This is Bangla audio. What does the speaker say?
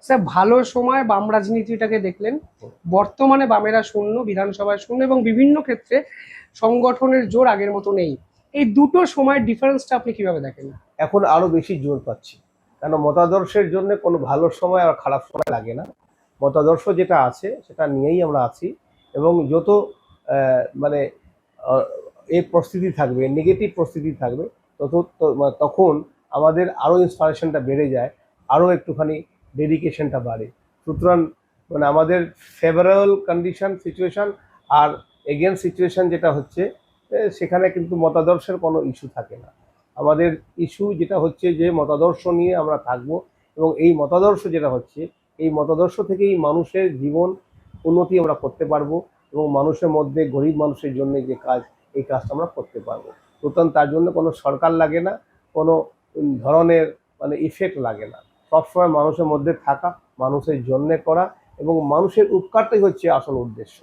স্যার ভালো সময় বাম রাজনীতিটাকে দেখলেন, বর্তমানে বামেরা শূন্য, বিধানসভায় শূন্য, এবং বিভিন্ন ক্ষেত্রে সংগঠনের জোর আগের মতো নেই। এই দুটো সময়ের ডিফারেন্সটা আপনি কিভাবে দেখেন? এখন আরো বেশি জোর পাচ্ছি, কারণ মতাদর্শের জন্য কোনো ভালো সময় আর খারাপ সময় লাগে না। মতাদর্শ যেটা আছে সেটা নিয়েই আমরা আছি, এবং যত মানে এই পরিস্থিতি থাকবে, নেগেটিভ পরিস্থিতি থাকবে, তখন আমাদের আরও ইন্সপিরেশনটা বেড়ে যায়, আরও একটুখানি ডেডিকেশনটা বাড়ে। সুতরাং মানে আমাদের ফেভারেবল কন্ডিশন সিচুয়েশন আর এগেনস্ট সিচুয়েশন যেটা হচ্ছে, সেখানে কিন্তু মতাদর্শের কোনো ইস্যু থাকে না। আমাদের ইস্যু যেটা হচ্ছে যে মতাদর্শ নিয়ে আমরা থাকবো, এবং এই মতাদর্শ যেটা হচ্ছে, এই মতাদর্শ থেকেই মানুষের জীবন উন্নতি আমরা করতে পারবো, এবং মানুষের মধ্যে গরিব মানুষের জন্য যে কাজ, এই কাজটা আমরা করতে পারবো। সুতরাং তার জন্য কোনো সরকার লাগে না, কোনো ধরনের মানে ইফেক্ট লাগে না। সবসময় মানুষের মধ্যে থাকা, মানুষের জন্যে করা, এবং মানুষের উপকারটাই হচ্ছে আসল উদ্দেশ্য।